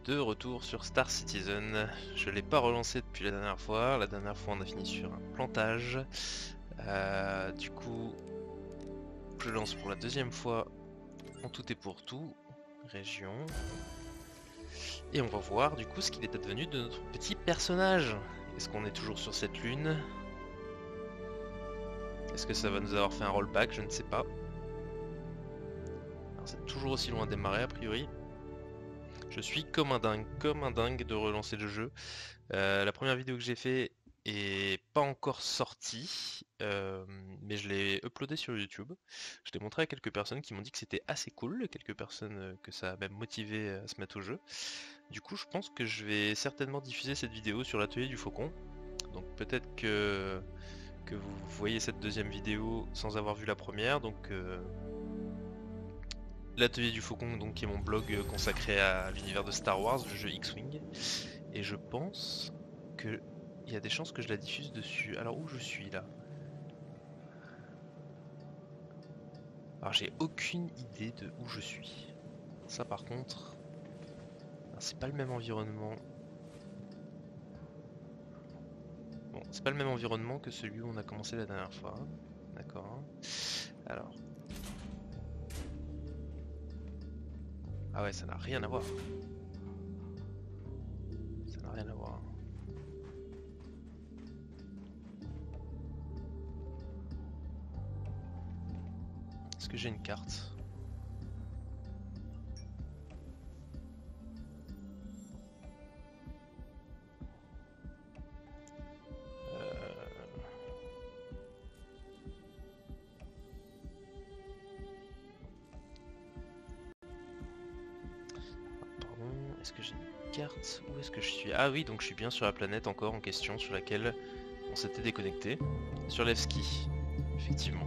de retour sur Star Citizen. Je l'ai pas relancé depuis la dernière fois. La dernière fois on a fini sur un plantage. Du coup, je lance pour la deuxième fois en tout et pour tout. Région. Et on va voir du coup ce qu'il est advenu de notre petit personnage. Est-ce qu'on est toujours sur cette lune? Est-ce que ça va nous avoir fait un rollback? Je ne sais pas. C'est toujours aussi loin à démarrer a priori. Je suis comme un dingue de relancer le jeu. La première vidéo que j'ai fait est pas encore sortie, mais je l'ai uploadée sur YouTube. Je l'ai montré à quelques personnes qui m'ont dit que c'était assez cool, quelques personnes que ça a même motivé à se mettre au jeu. Du coup, je pense que je vais certainement diffuser cette vidéo sur l'atelier du Faucon. Donc peut-être que vous voyez cette deuxième vidéo sans avoir vu la première. Donc l'atelier du Faucon, donc, qui est mon blog consacré à l'univers de Star Wars, le jeu X-Wing. Et je pense que il y a des chances que je la diffuse dessus. Alors où je suis là? Alors j'ai aucune idée de où je suis. Ça par contre, c'est pas le même environnement. Bon, c'est pas le même environnement que celui où on a commencé la dernière fois. D'accord. Alors. Ah ouais, ça n'a rien à voir. Ça n'a rien à voir. Est-ce que j'ai une carte? Pardon, est-ce que j'ai une carte? Où est-ce que je suis? Ah oui, donc je suis bien sur la planète encore en question sur laquelle on s'était déconnecté. Sur Levski, effectivement.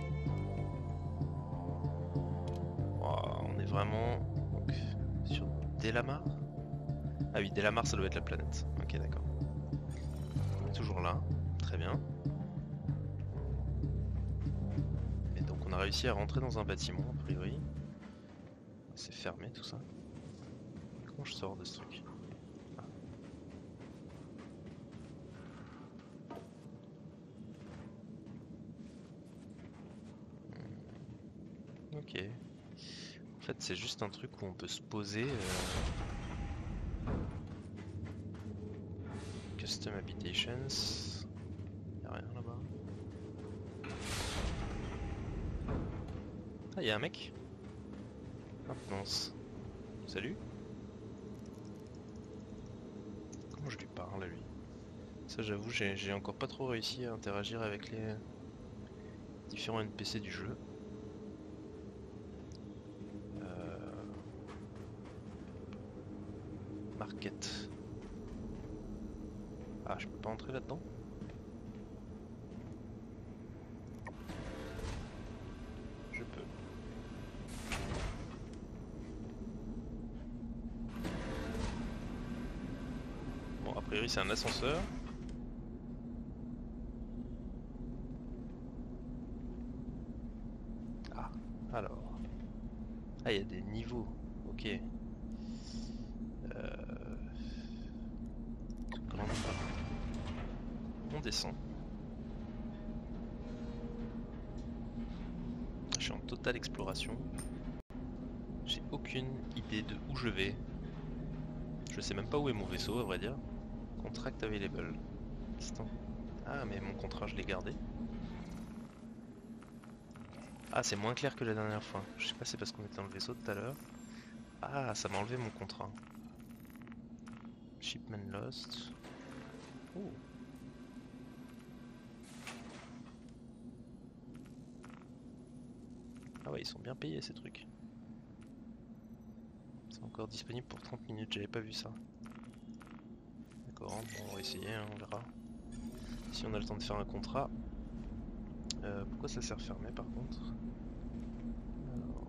Wow, on est vraiment donc, sur Delamar. Ah oui, Delamar, ça doit être la planète. Ok, d'accord. On est toujours là. Très bien. Et donc on a réussi à rentrer dans un bâtiment, a priori. C'est fermé tout ça. Comment je sors de ce truc? Ah. Ok. En fait, c'est juste un truc où on peut se poser. Custom Habitations. Y'a rien là-bas. Ah, y'a un mec. Maintenance. Salut. Comment je lui parle à lui? Ça, j'avoue, j'ai encore pas trop réussi à interagir avec les différents NPC du jeu. Market. Ah, je peux pas entrer là-dedans? Je peux. Bon, a priori, c'est un ascenseur. Ah, alors. Ah, il y a des niveaux. Ok. Grande part. On descend. Je suis en totale exploration. J'ai aucune idée de où je vais. Je sais même pas où est mon vaisseau, à vrai dire. Contract available. Instant. Ah, mais mon contrat, je l'ai gardé. Ah, c'est moins clair que la dernière fois. Je sais pas, c'est parce qu'on était dans le vaisseau tout à l'heure. Ah, ça m'a enlevé mon contrat. Shipment lost. Oh. Ah ouais, ils sont bien payés ces trucs. C'est encore disponible pour 30 minutes, j'avais pas vu ça. D'accord, bon, on va essayer, hein, on verra. Si on a le temps de faire un contrat. Pourquoi ça s'est refermé par contre? Alors...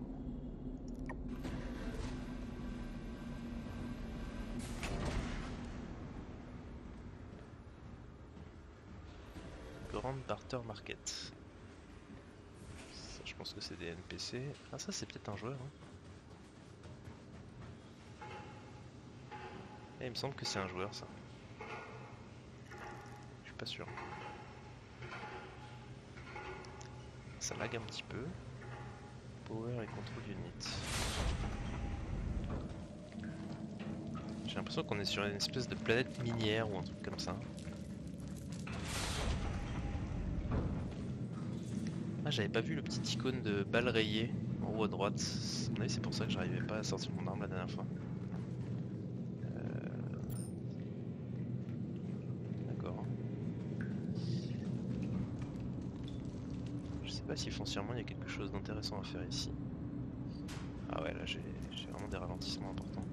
Grand Barter Market. Ça, je pense que c'est des NPC. Ah, ça c'est peut-être un joueur. Hein. il me semble que c'est un joueur ça. Je suis pas sûr. Ça lag un petit peu. Power et control unit. J'ai l'impression qu'on est sur une espèce de planète minière ou un truc comme ça. Ah, j'avais pas vu le petit icône de balle rayée en haut à droite. À mon avis, c'est pour ça que j'arrivais pas à sortir mon arme la dernière fois. D'accord. Je sais pas si foncièrement il y a quelque chose d'intéressant à faire ici. Ah ouais, là j'ai vraiment des ralentissements importants.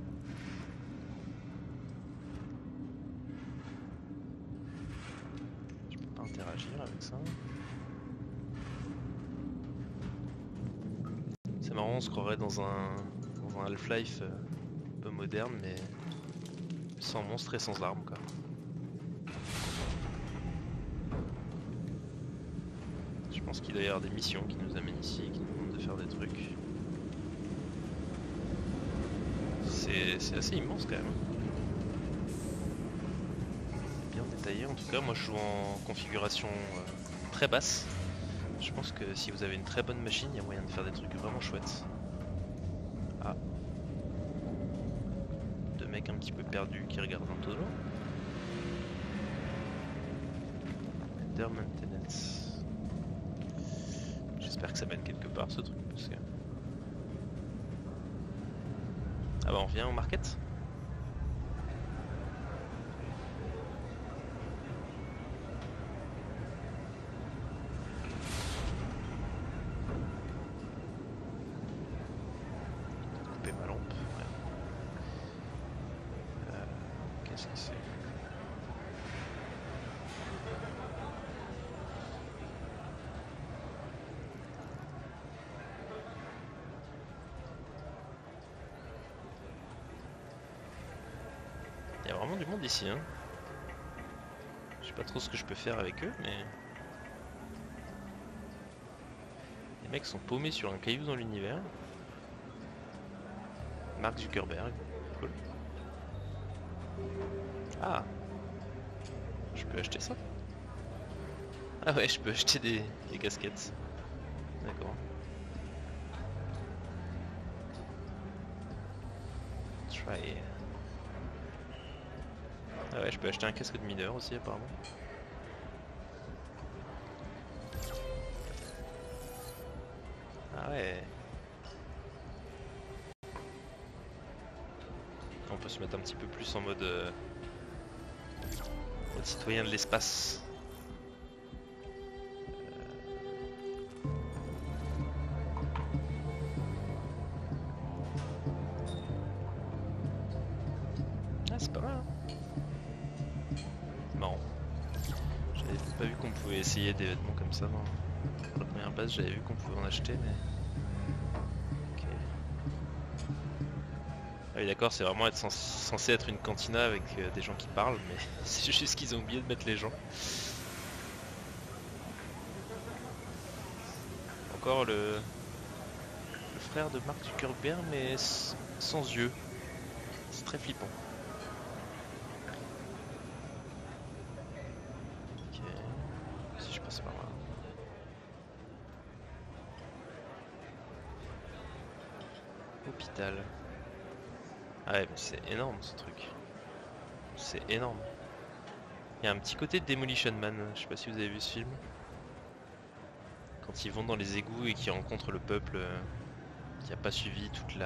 Je peux pas interagir avec ça. C'est marrant, on se croirait dans un Half-Life un peu moderne, mais sans monstres et sans armes quoi. Je pense qu'il doit y avoir des missions qui nous amènent ici, qui nous demandent de faire des trucs. C'est assez immense quand même. Bien détaillé en tout cas, moi je joue en configuration très basse. Je pense que si vous avez une très bonne machine, il y a moyen de faire des trucs vraiment chouettes. Ah. Deux mecs un petit peu perdus qui regardent un tonneau. Under maintenance. J'espère que ça mène quelque part ce truc. Parce que... Ah bah on revient au market. Couper ma lampe. Ouais. Qu'est-ce que c'est? Il y a vraiment du monde ici, hein. Je sais pas trop ce que je peux faire avec eux, mais... Les mecs sont paumés sur un caillou dans l'univers. Mark Zuckerberg, cool. Ah, je peux acheter ça? Ah ouais, je peux acheter des casquettes. D'accord. Try. Ah ouais, je peux acheter un casque de mineur aussi apparemment. Ah ouais. On peut se mettre un petit peu plus en mode, mode citoyen de l'espace. Ah c'est pas mal hein. C'est marrant. J'avais pas vu qu'on pouvait essayer des vêtements comme ça dans la première base, j'avais vu qu'on pouvait en acheter mais... Ok. Ah oui d'accord, c'est vraiment censé être une cantina avec des gens qui parlent mais c'est juste qu'ils ont oublié de mettre les gens. Encore le frère de Mark Zuckerberg mais sans yeux. C'est très flippant. Ok. Si je passe par là. Hôpital. Ah ouais mais c'est énorme ce truc. C'est énorme. Il y a un petit côté Demolition Man, je sais pas si vous avez vu ce film. Quand ils vont dans les égouts et qu'ils rencontrent le peuple qui a pas suivi toute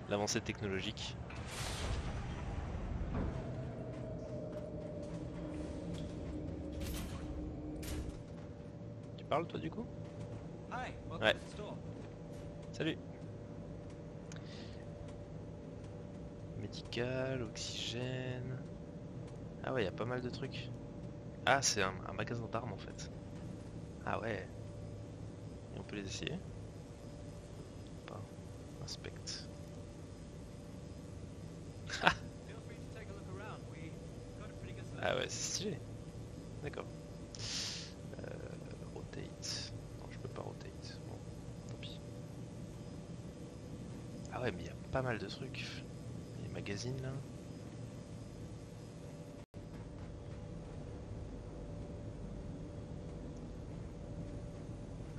l'avancée technologique. Tu parles toi du coup? Ouais. Salut. Médical, oxygène... Ah ouais, il y a pas mal de trucs. Ah, c'est un magasin d'armes en fait. Ah ouais. Et on peut les essayer? Pas. Inspect. Ah ouais, c'est stylé. D'accord. Rotate. Non, je peux pas rotate. Bon, tant pis. Ah ouais, mais il y a pas mal de trucs. Les magazines là.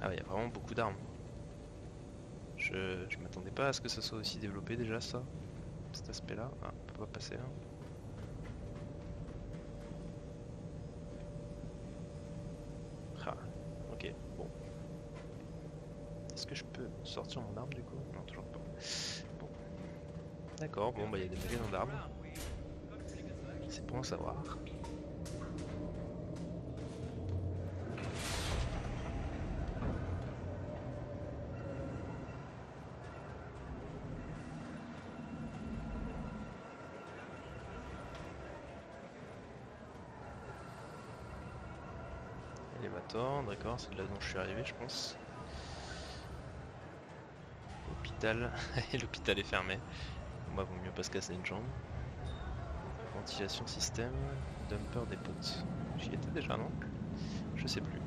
Ah ouais, il y a vraiment beaucoup d'armes. Je m'attendais pas à ce que ça soit aussi développé déjà ça. Cet aspect là. Ah, on peut pas passer là. Ah, ok, bon. Est-ce que je peux sortir mon arme du coup? Non, toujours pas. Bon. D'accord, bon bah il y a des magasins d'armes. C'est bon à savoir. Élévator, d'accord, c'est là dont je suis arrivé je pense. Hôpital, et l'hôpital est fermé. Moi vaut mieux pas se casser une jambe. Ventilation système, dumper des potes. J'y étais déjà non? Je sais plus.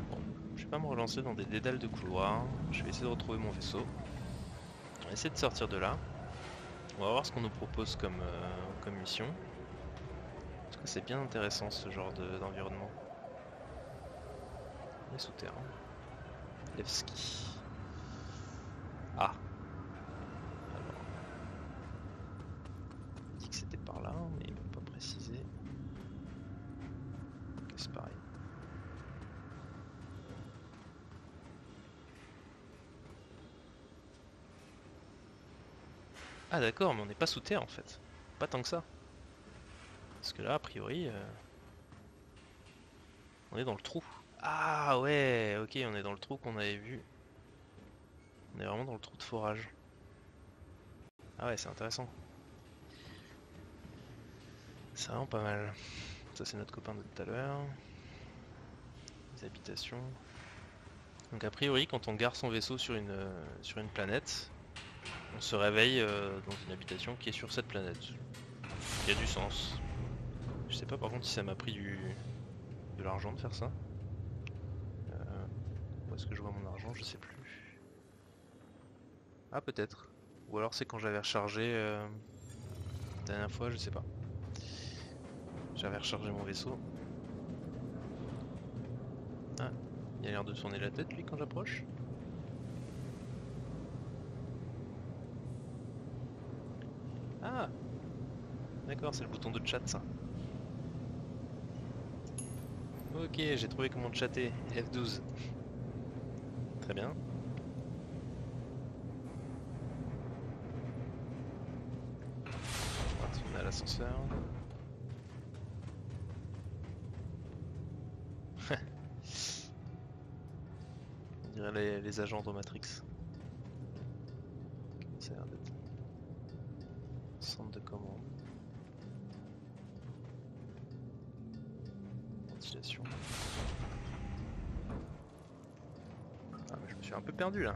Bon, je vais pas me relancer dans des dédales de couloirs. Je vais essayer de retrouver mon vaisseau. On va essayer de sortir de là. On va voir ce qu'on nous propose comme mission. Parce que c'est bien intéressant ce genre d'environnement. Les souterrains. Levski. Ah. Alors. Il dit que c'était par là, mais il m'a pas précisé. Ok, c'est pareil. Ah d'accord, mais on n'est pas sous terre en fait. Pas tant que ça. Parce que là, a priori, on est dans le trou. Ah ouais, ok, on est dans le trou qu'on avait vu. On est vraiment dans le trou de forage. Ah ouais, c'est intéressant. C'est vraiment pas mal. Ça c'est notre copain de tout à l'heure. Les habitations. Donc a priori, quand on gare son vaisseau sur une planète, on se réveille dans une habitation qui est sur cette planète. Il y a du sens. Je sais pas par contre si ça m'a pris de l'argent de faire ça. Où est-ce que je vois mon argent? Je sais plus. Ah peut-être. Ou alors c'est quand j'avais rechargé la dernière fois, je sais pas. J'avais rechargé mon vaisseau. Ah, il a l'air de tourner la tête lui quand j'approche. Ah, d'accord, c'est le bouton de chat ça. Ok, j'ai trouvé comment chatter. F12. Très bien. On va retourner à l'ascenseur. On dirait les agents de Matrix. Ça a l'air d'être. Centre de commande. Ventilation. Ah, mais je me suis un peu perdu là.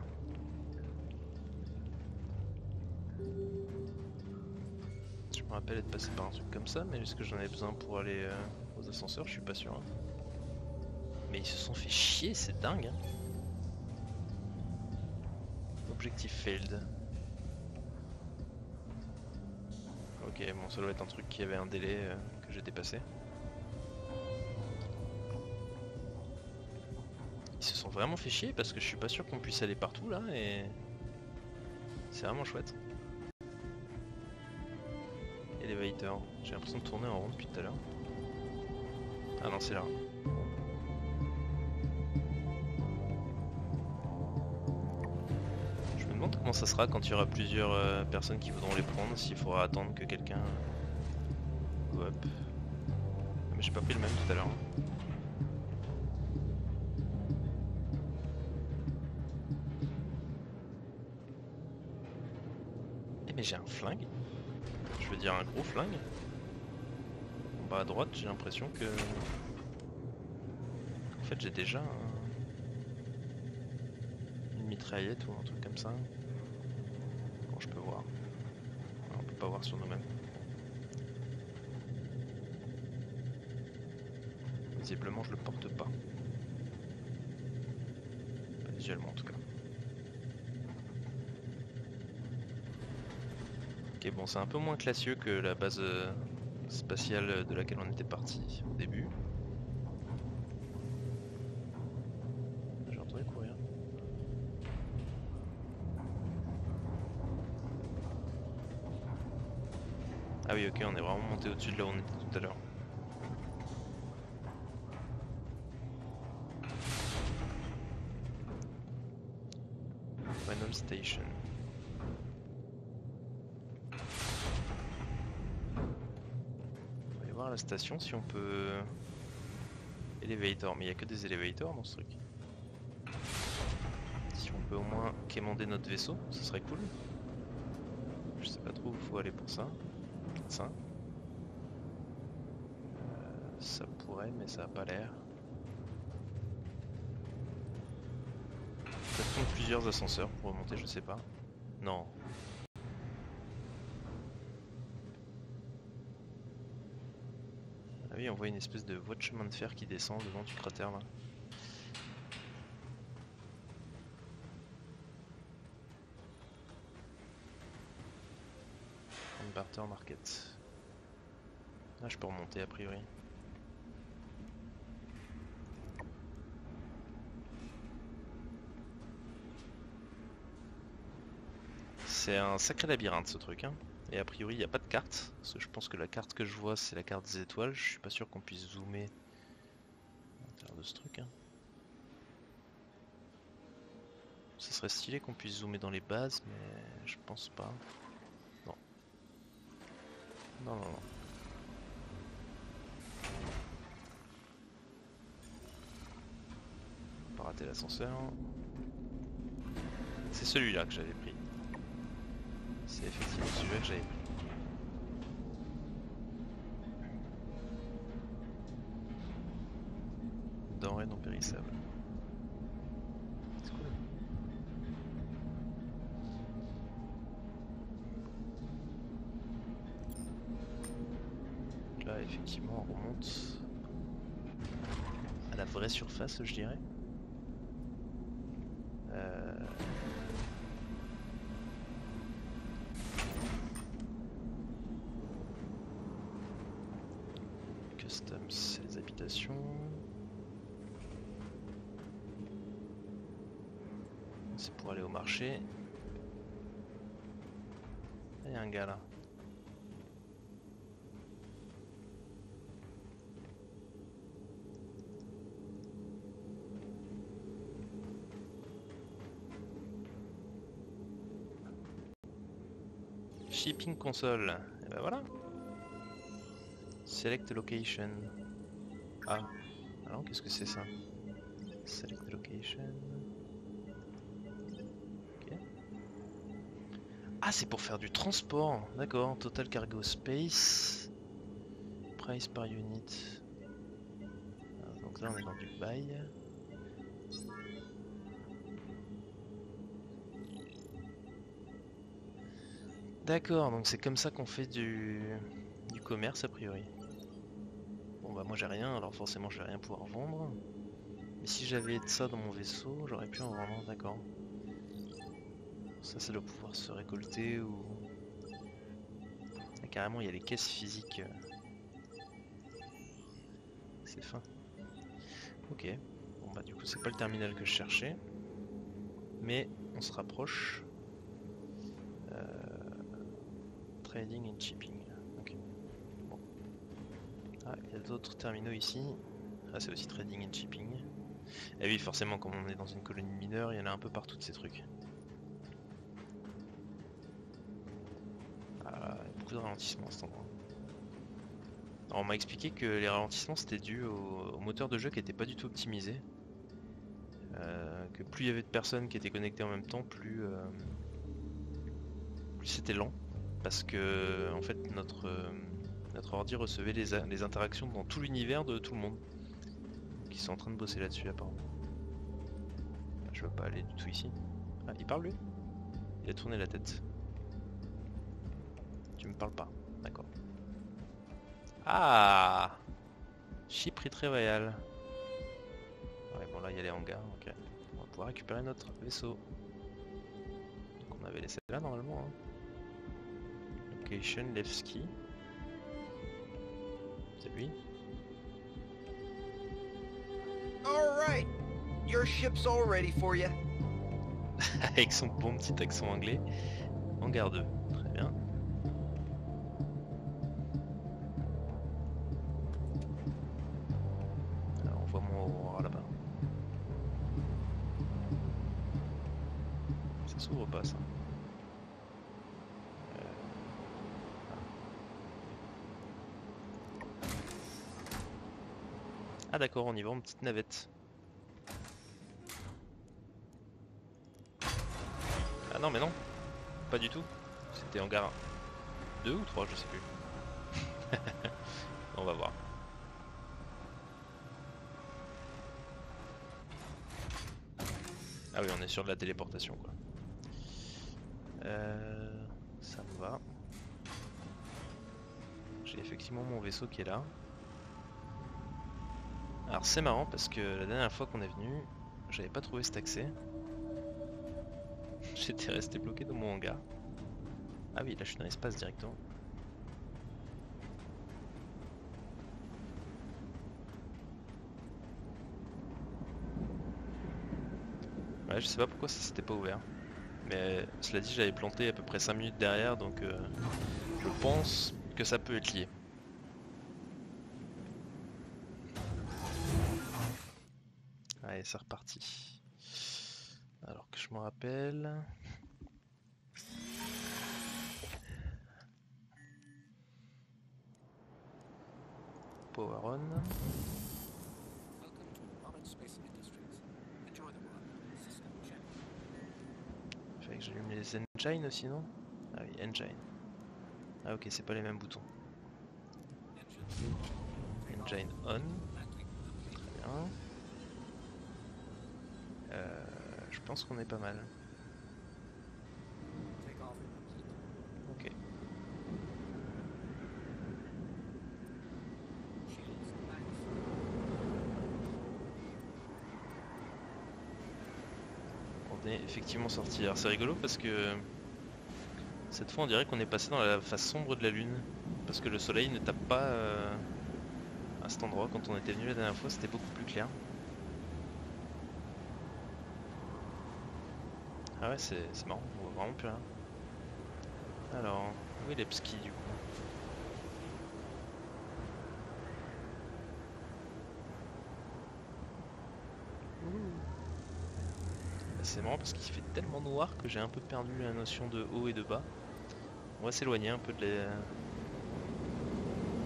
Je me rappelle être passé par un truc comme ça, mais est-ce que j'en avais besoin pour aller aux ascenseurs? Je suis pas sûr. Hein. Mais ils se sont fait chier, c'est dingue. Hein. Objectif failed. Ok, bon, ça doit être un truc qui avait un délai que j'ai dépassé. Ils se sont vraiment fait chier parce que je suis pas sûr qu'on puisse aller partout là et c'est vraiment chouette. Elevator, j'ai l'impression de tourner en rond depuis tout à l'heure. Ah non, c'est là. Je me demande comment ça sera quand il y aura plusieurs personnes qui voudront les prendre, s'il faudra attendre que quelqu'un go up. Ah, mais j'ai pas pris le même tout à l'heure. Hein. Eh mais j'ai un flingue. Je veux dire un gros flingue. En bas à droite, j'ai l'impression que... En fait, j'ai déjà une mitraillette ou un truc comme ça. Bon, je peux voir. Non, on peut pas voir sur nous-mêmes. Visiblement, je le porte pas. Pas visuellement en tout cas. Ok, bon, c'est un peu moins classieux que la base spatiale de laquelle on était parti au début. J'ai entendu courir. Ah oui, ok, on est vraiment monté au-dessus de là où on était tout à l'heure. Random Station. On va aller voir la station si on peut... Elevator, mais il n'y a que des elevators dans ce truc. Si on peut au moins quémander notre vaisseau, ce serait cool. Je sais pas trop où il faut aller pour ça. Ça. Ça pourrait, mais ça a pas l'air. Peut-être prendre plusieurs ascenseurs pour remonter, je sais pas. Non. Ah oui, on voit une espèce de voie de chemin de fer qui descend devant du cratère là. Barter Market. Ah, je peux remonter a priori. C'est un sacré labyrinthe ce truc, hein. Et a priori il n'y a pas de carte, parce que je pense que la carte que je vois c'est la carte des étoiles. Je suis pas sûr qu'on puisse zoomer à l'intérieur de ce truc, hein. Ça serait stylé qu'on puisse zoomer dans les bases, mais je pense pas. Non. Non, non, non. On va pas rater l'ascenseur. C'est celui-là que j'avais pris. C'est effectivement celui-là que j'avais pris. Denrées non périssables. C'est cool. Là, effectivement, on remonte à la vraie surface, je dirais. Customs, c'est les habitations. C'est pour aller au marché. Il y a un gars là. Shipping console. Et ben voilà. Select location. Ah. Alors qu'est-ce que c'est ça? Select location. Ok. Ah, c'est pour faire du transport. D'accord. Total cargo space. Price par unit. Ah, donc là on est dans du bail. D'accord, donc c'est comme ça qu'on fait du commerce a priori. Bon bah moi j'ai rien, alors forcément je vais rien pouvoir vendre. Mais si j'avais ça dans mon vaisseau, j'aurais pu en vendre, d'accord. Ça doit pouvoir se récolter ou... Ah, carrément il y a les caisses physiques. C'est fin. Ok, bon bah du coup c'est pas le terminal que je cherchais. Mais on se rapproche. Trading and shipping. Ok. Bon. Ah, il y a d'autres terminaux ici. Ah, c'est aussi trading and shipping. Et oui, forcément, comme on est dans une colonie mineure, il y en a un peu partout de ces trucs. Ah, il y a beaucoup de ralentissements à cet endroit. Alors, on m'a expliqué que les ralentissements c'était dû au moteur de jeu qui était pas du tout optimisé. Que plus il y avait de personnes qui étaient connectées en même temps, plus c'était lent. Parce que en fait notre ordi recevait les interactions dans tout l'univers de tout le monde. Donc ils sont en train de bosser là-dessus apparemment. Je veux pas aller du tout ici. Ah, il parle lui? Il a tourné la tête. Tu me parles pas, d'accord. Ah! Ship Retrieval. Ouais, bon là il y a les hangars, ok. On va pouvoir récupérer notre vaisseau. Donc on avait laissé là normalement. Hein. Location Levski. C'est lui. All right, your ship's all ready for you. Avec son bon petit accent anglais. Hangar 2, très bien. Alors on voit mon Aurora là-bas. Ça s'ouvre pas ça. Ah d'accord, on y va en petite navette. Ah non mais non, pas du tout. C'était hangar 2 ou 3, je sais plus. On va voir. Ah oui, on est sur de la téléportation quoi. Ça me va. J'ai effectivement mon vaisseau qui est là. Alors c'est marrant parce que la dernière fois qu'on est venu, j'avais pas trouvé cet accès. J'étais resté bloqué dans mon hangar. Ah oui, là je suis dans l'espace directement. Ouais, je sais pas pourquoi ça s'était pas ouvert. Mais cela dit, j'avais planté à peu près 5 minutes derrière, donc je pense que ça peut être lié. Allez, c'est reparti. Alors que je me rappelle... Power on. Fallait que j'allume les engines aussi, non? Ah oui, engine. Ah ok, c'est pas les mêmes boutons. Engine on. Très bien. Je pense qu'on est pas mal. Ok. On est effectivement sorti. Alors c'est rigolo parce que cette fois on dirait qu'on est passé dans la face sombre de la lune. Parce que le soleil ne tape pas à cet endroit. Quand on était venu la dernière fois, c'était beaucoup plus clair. Ah ouais, c'est marrant, on voit vraiment plus rien. Alors, où est l'Epski du coup? C'est marrant parce qu'il fait tellement noir que j'ai un peu perdu la notion de haut et de bas. On va s'éloigner un peu du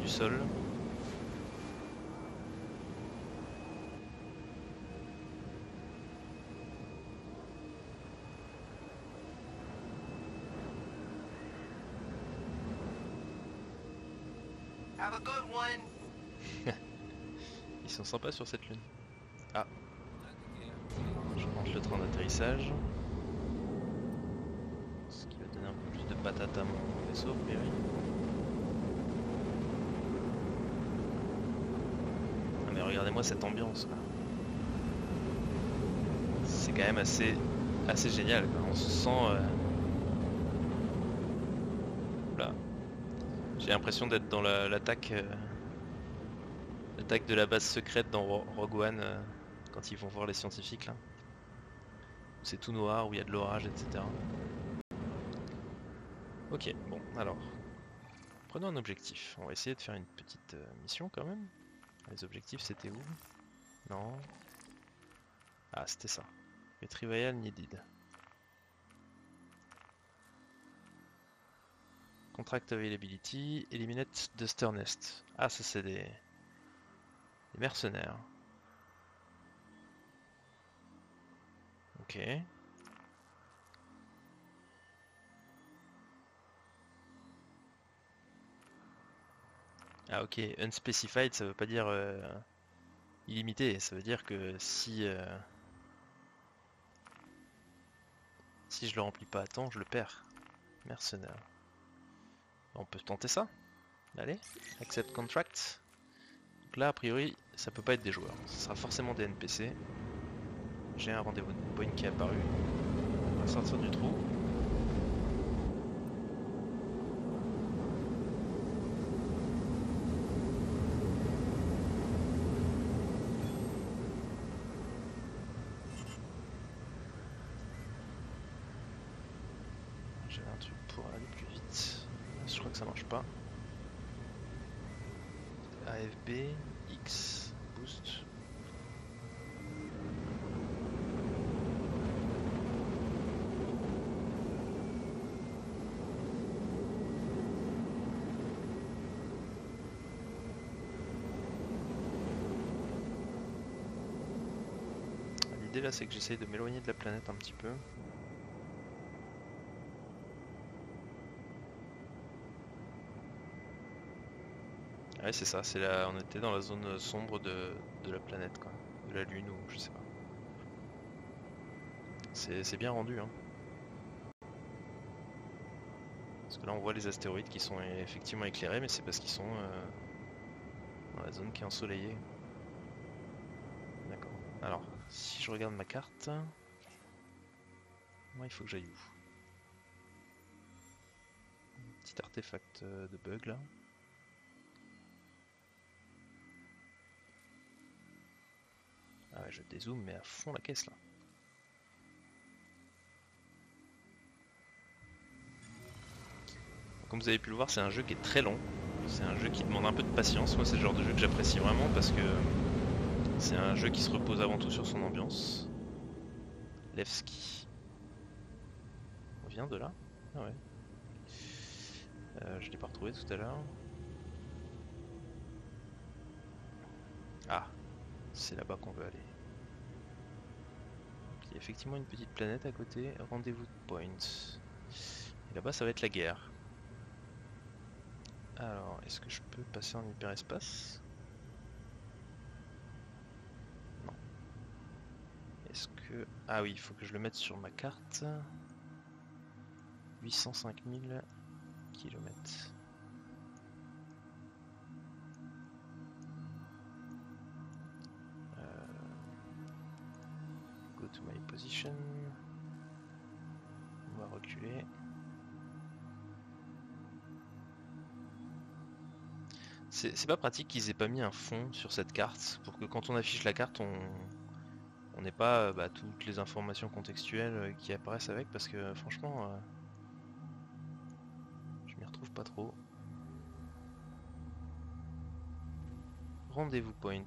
sol. Have a good one. Ils sont sympas sur cette lune. Ah, je monte le train d'atterrissage. Ce qui va donner un peu plus de patate à mon vaisseau, mais oui. Ah mais regardez-moi cette ambiance là. C'est quand même assez génial quoi. On se sent... Là. J'ai l'impression d'être dans l'attaque l'attaque de la base secrète dans Rogue One quand ils vont voir les scientifiques là. C'est tout noir, où il y a de l'orage, etc. Ok, bon, alors. Prenons un objectif. On va essayer de faire une petite mission quand même. Les objectifs c'était où? Non. Ah, c'était ça. Retrieval needed. Contract availability. Eliminate the star nest. Ah, ça c'est des mercenaires. Ok. Ah ok, unspecified ça veut pas dire illimité, ça veut dire que si si je le remplis pas à temps, je le perds. Mercenaire. On peut tenter ça. Allez, accept contract. Donc là a priori ça peut pas être des joueurs, ce sera forcément des NPC. J'ai un rendez-vous de point qui est apparu. On va sortir du trou. J'avais un truc pour aller plus vite. Je crois que ça marche pas. AFB, X, boost. L'idée là c'est que j'essaye de m'éloigner de la planète un petit peu. Ouais c'est ça, on était dans la zone sombre de la planète quoi, de la lune ou je sais pas. C'est bien rendu hein. Parce que là on voit les astéroïdes qui sont effectivement éclairés mais c'est parce qu'ils sont dans la zone qui est ensoleillée. D'accord. Alors, si je regarde ma carte, moi il faut que j'aille où? Petit artefact de bug là. Ah ouais, je dézoome mais à fond la caisse là. Comme vous avez pu le voir, c'est un jeu qui est très long. C'est un jeu qui demande un peu de patience. Moi c'est le genre de jeu que j'apprécie vraiment parce que c'est un jeu qui se repose avant tout sur son ambiance. Levski. On vient de là? Ah ouais. Je l'ai pas retrouvé tout à l'heure. Ah, c'est là-bas qu'on veut aller. Il y a effectivement une petite planète à côté, rendez-vous point. Et là-bas ça va être la guerre. Alors, est-ce que je peux passer en hyperespace? Non. Est-ce que... Ah oui, il faut que je le mette sur ma carte. 805 000 kilomètres. Go to my position. On va reculer. C'est pas pratique qu'ils aient pas mis un fond sur cette carte pour que quand on affiche la carte on n'ait pas toutes les informations contextuelles qui apparaissent avec parce que franchement je m'y retrouve pas trop. Rendez-vous point.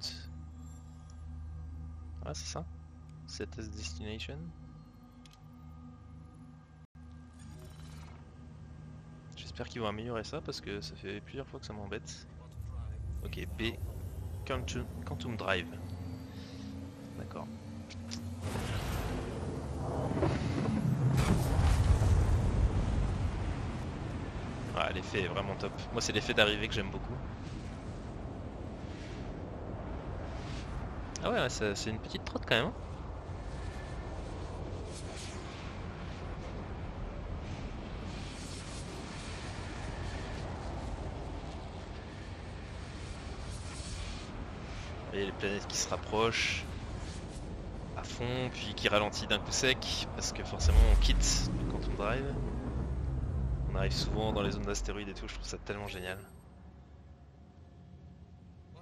Ah c'est ça? Set as destination. J'espère qu'ils vont améliorer ça parce que ça fait plusieurs fois que ça m'embête. Ok, B, Quantum Drive. D'accord. Ah, l'effet est vraiment top. Moi, c'est l'effet d'arrivée que j'aime beaucoup. Ah ouais, c'est une petite trotte quand même. Hein. Et les planètes qui se rapprochent à fond, puis qui ralentit d'un coup sec, parce que forcément on quitte quand on drive. On arrive souvent dans les zones d'astéroïdes et tout, je trouve ça tellement génial.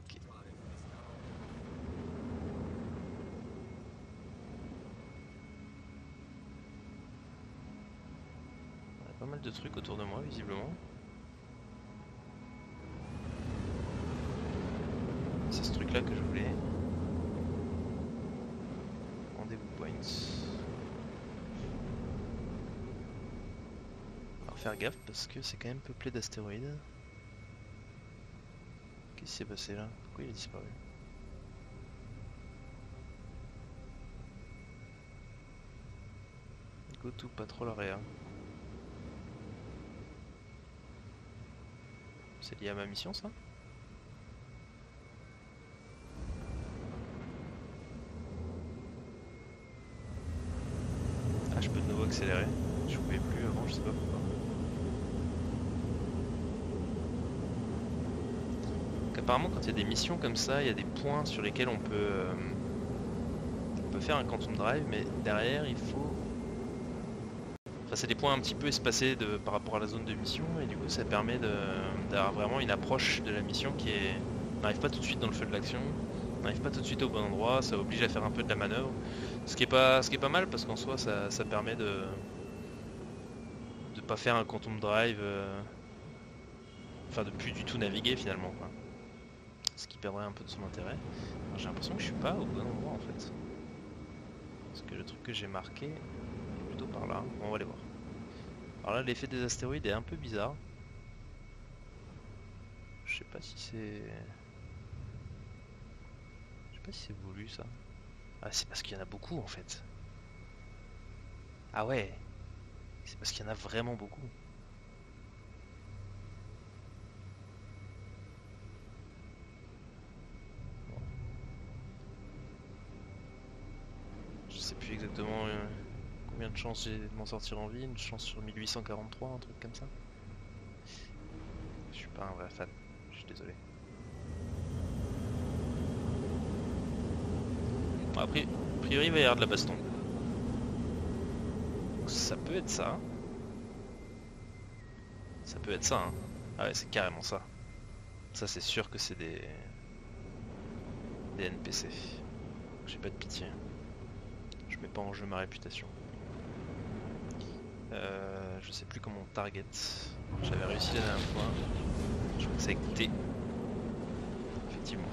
Okay. On a pas mal de trucs autour de moi, visiblement. C'est ce truc là que je voulais. Rendez-vous points. Alors faire gaffe parce que c'est quand même peuplé d'astéroïdes. Qu'est-ce qui s'est passé là? Pourquoi il a disparu? Go to patrol area. C'est lié à ma mission ça? Ah, je peux de nouveau accélérer. Je pouvais plus avant, je sais pas pourquoi. Donc apparemment quand il y a des missions comme ça, il y a des points sur lesquels on peut faire un quantum drive, mais derrière il faut... Enfin c'est des points un petit peu espacés par rapport à la zone de mission, et du coup ça permet d'avoir vraiment une approche de la mission qui est... On n'arrive pas tout de suite dans le feu de l'action, on n'arrive pas tout de suite au bon endroit, ça oblige à faire un peu de la manœuvre. Ce qui est pas mal parce qu'en soi ça permet de pas faire un quantum drive, enfin de plus du tout naviguer finalement, quoi. Ce qui perdrait un peu de son intérêt. J'ai l'impression que je suis pas au bon endroit en fait. Parce que le truc que j'ai marqué est plutôt par là. Bon, on va aller voir. Alors là, l'effet des astéroïdes est un peu bizarre. Je sais pas si c'est... Je sais pas si c'est voulu ça. Ah, c'est parce qu'il y en a beaucoup en fait. Ah ouais, c'est parce qu'il y en a vraiment beaucoup. Je sais plus exactement combien de chances j'ai de m'en sortir en vie. Une chance sur 1843, un truc comme ça. Je suis pas un vrai fan, je suis désolé. Bon, après, a priori il va y avoir de la baston. Donc, ça peut être ça. Ça peut être ça, hein. Ah ouais, c'est carrément ça. Ça c'est sûr que c'est des NPC. J'ai pas de pitié. Je mets pas en jeu ma réputation. Je sais plus comment on target. J'avais réussi la dernière fois. Je crois que c'est avec T. Effectivement.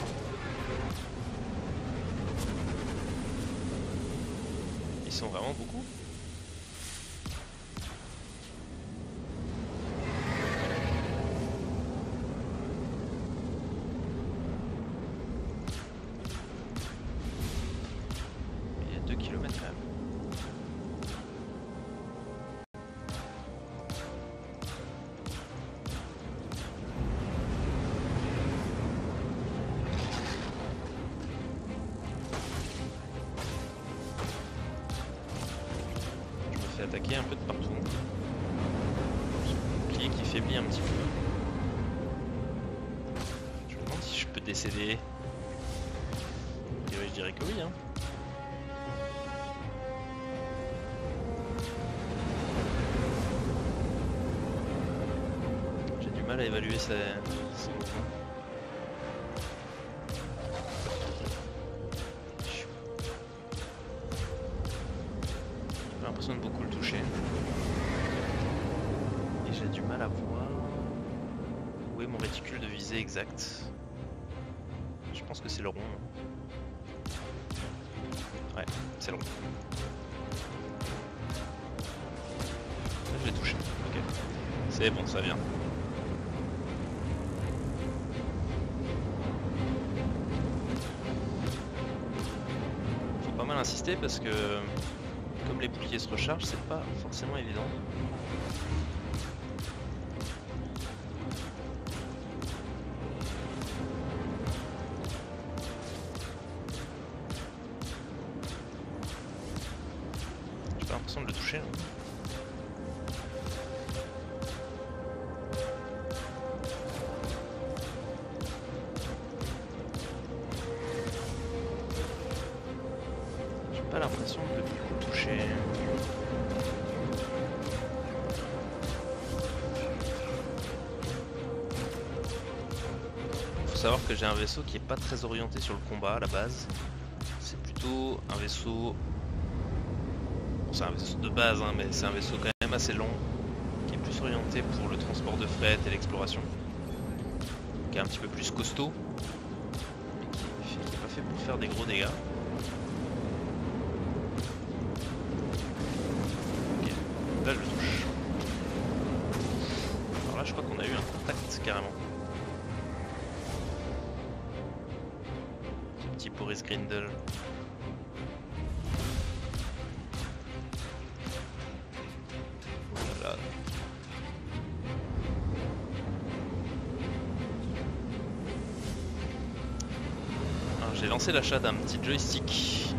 Ils sont vraiment beaucoup. Il y a 2 km quand même. Attaquer un peu de partout. J'ai bouclier qui faiblit un petit peu. Je me demande si je peux décéder. Et ouais, je dirais que oui, hein. J'ai du mal à évaluer ces mouvements. J'ai l'impression de beaucoup le toucher. Et j'ai du mal à voir où est mon réticule de visée exact. Je pense que c'est le rond. Ouais, c'est le rond. Là, je l'ai touché. Ok. C'est bon, ça vient. Faut pas mal insister parce que comme les boucliers se rechargent, c'est pas forcément évident. J'ai pas l'impression de le toucher. Hein. J'ai pas l'impression de le toucher. Faut savoir que j'ai un vaisseau qui est pas très orienté sur le combat à la base. C'est plutôt un vaisseau... C'est un vaisseau de base, hein, mais c'est un vaisseau quand même assez long, qui est plus orienté pour le transport de fret et l'exploration, qui est un petit peu plus costaud, qui n'est pas fait pour faire des gros dégâts. Ok, là je le touche. Alors là je crois qu'on a eu un contact carrément. Ce petit Boris Grindel. J'ai lancé l'achat d'un petit joystick.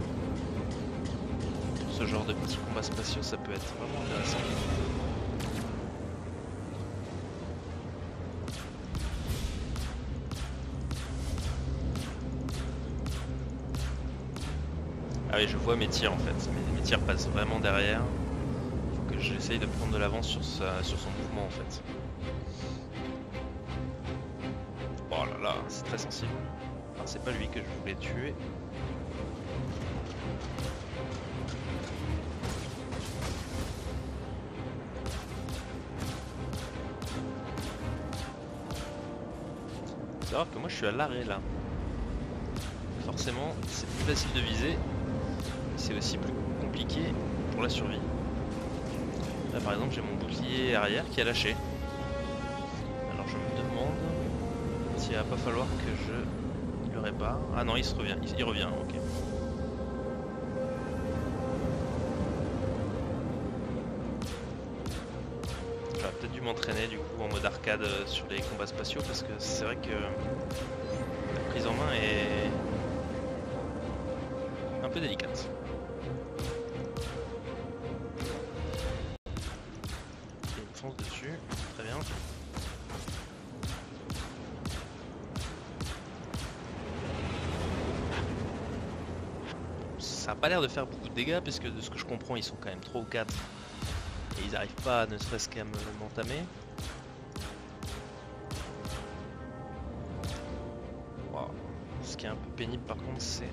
Pour ce genre de petits combats spatiaux, ça peut être vraiment intéressant. Ah oui, je vois mes tirs en fait. Mes tirs passent vraiment derrière. Faut que j'essaye de prendre de l'avance sur son mouvement en fait. Oh là là, c'est très sensible. Ah, c'est pas lui que je voulais tuer. savoir que moi je suis à l'arrêt là. Forcément, c'est plus facile de viser. C'est aussi plus compliqué pour la survie. Là par exemple, j'ai mon bouclier arrière qui a lâché. Alors je me demande s'il va pas falloir que je le répare. Ah non, il se revient, il revient, ok. J'aurais peut-être dû m'entraîner du coup en mode arcade sur les combats spatiaux parce que c'est vrai que la prise en main est un peu délicate. Il me fonce dessus, très bien. Ça a pas l'air de faire beaucoup de dégâts parce que de ce que je comprends ils sont quand même 3 ou 4 et ils arrivent pas ne serait-ce qu'à m'entamer. Wow. Ce qui est un peu pénible par contre c'est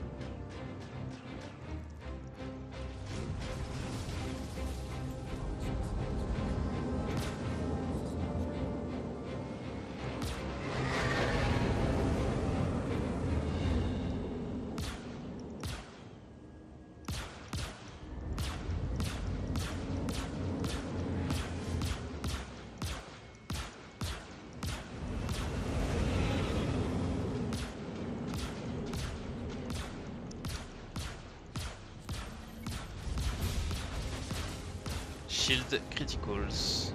Shield Criticals.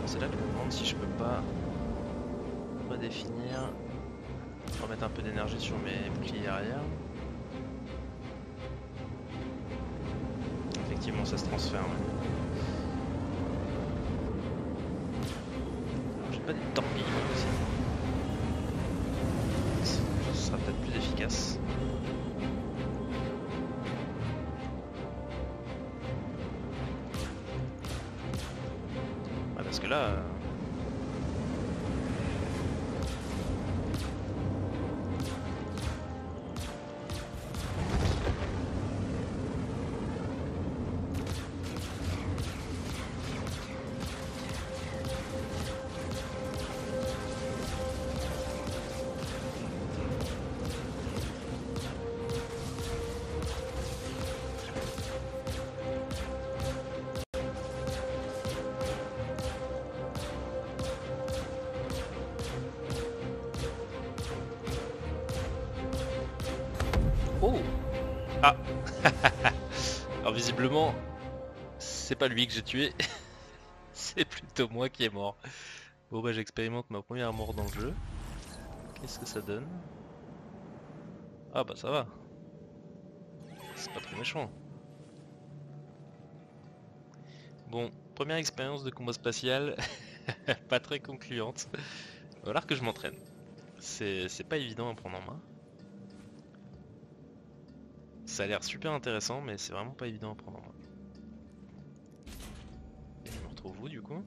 C'est là que je me demande si je peux pas redéfinir, remettre un peu d'énergie sur mes boucliers arrière. Effectivement ça se transfère. Ouais. J'ai pas des torpilles aussi. Ce sera peut-être plus efficace. Ouais, parce que là... Oh! Ah! Alors visiblement, c'est pas lui que j'ai tué, c'est plutôt moi qui est mort. Bon bah j'expérimente ma première mort dans le jeu. Qu'est-ce que ça donne? Ah bah ça va. C'est pas trop méchant. Bon, première expérience de combat spatial, pas très concluante. Il va falloir que je m'entraîne. C'est pas évident à prendre en main. Ça a l'air super intéressant, mais c'est vraiment pas évident à prendre en main. Et je me retrouve où du coup?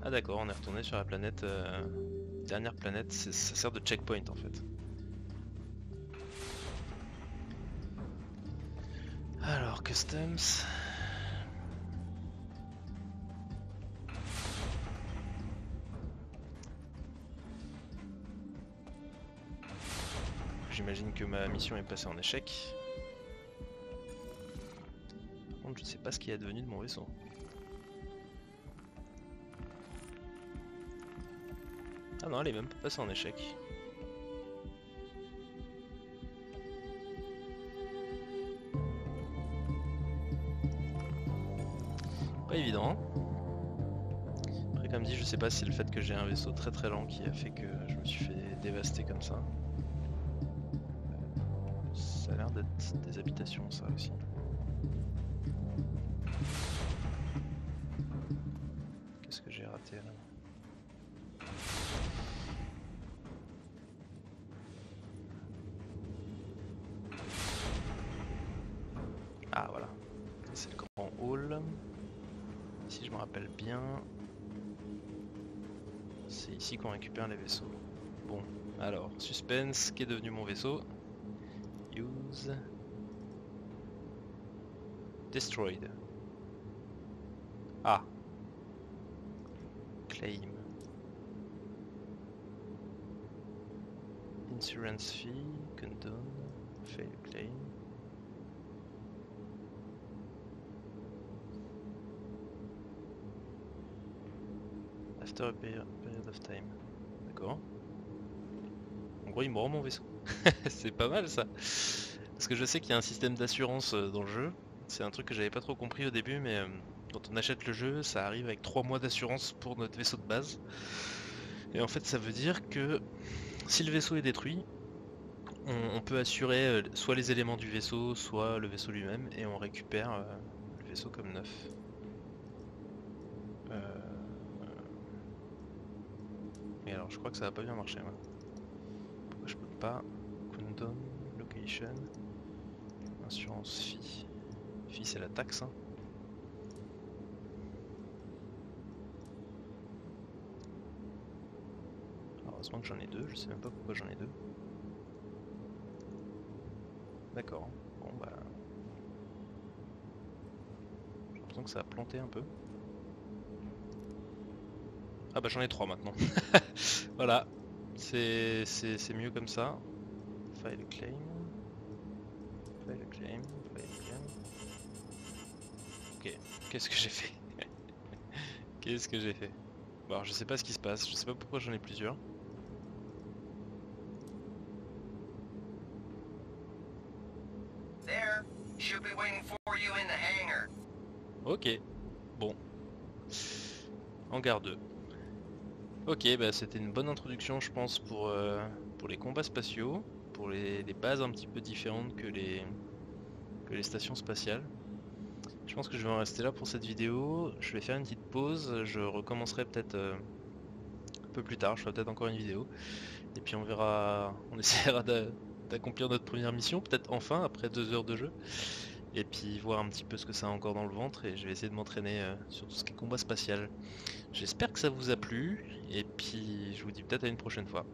Ah d'accord, on est retourné sur la planète... dernière planète, ça sert de checkpoint en fait. Alors, Customs... J'imagine que ma mission est passée en échec. Par contre, je ne sais pas ce qui est advenu de mon vaisseau. Ah non, elle est même pas passée en échec. Pas évident. Après, comme dit, je sais pas si c'est le fait que j'ai un vaisseau très très lent qui a fait que je me suis fait dévaster comme ça. Ça a l'air d'être des habitations, ça aussi. Qu'est-ce que j'ai raté là? Ah voilà, c'est le grand hall. Si je me rappelle bien, c'est ici qu'on récupère les vaisseaux. Bon, alors, suspense, qu'est devenu mon vaisseau? Use... Destroyed. Ah. Claim. Insurance fee, condone, fail claim. After a period of time. D'accord. En gros, il me rend mon vaisseau. C'est pas mal ça. Parce que je sais qu'il y a un système d'assurance dans le jeu. C'est un truc que j'avais pas trop compris au début, mais quand on achète le jeu, ça arrive avec 3 mois d'assurance pour notre vaisseau de base. Et en fait, ça veut dire que si le vaisseau est détruit, on peut assurer soit les éléments du vaisseau, soit le vaisseau lui-même, et on récupère le vaisseau comme neuf. Et alors, je crois que ça va pas bien marcher. Hein. Pourquoi je peux pas? Condom, location, assurance fee. Fee, c'est la taxe. Hein. Alors, heureusement que j'en ai deux, je sais même pas pourquoi j'en ai deux. D'accord. Bon bah. J'ai l'impression que ça a planté un peu. Ah bah j'en ai 3 maintenant. Voilà. C'est mieux comme ça. File claim. File claim. File claim. Ok. Qu'est-ce que j'ai fait? Qu'est-ce que j'ai fait? Bon alors je sais pas ce qui se passe. Je sais pas pourquoi j'en ai plusieurs. There. Should be waiting for you in the hangar. Ok. Bon. Hangar 2. Ok, bah c'était une bonne introduction je pense pour les combats spatiaux, pour les bases un petit peu différentes que les stations spatiales. Je pense que je vais en rester là pour cette vidéo, je vais faire une petite pause, je recommencerai peut-être un peu plus tard, je ferai peut-être encore une vidéo, et puis on verra, on essaiera d'accomplir notre première mission, peut-être enfin après 2 heures de jeu, et puis voir un petit peu ce que ça a encore dans le ventre, et je vais essayer de m'entraîner sur tout ce qui est combat spatial. J'espère que ça vous a plu, et puis je vous dis peut-être à une prochaine fois.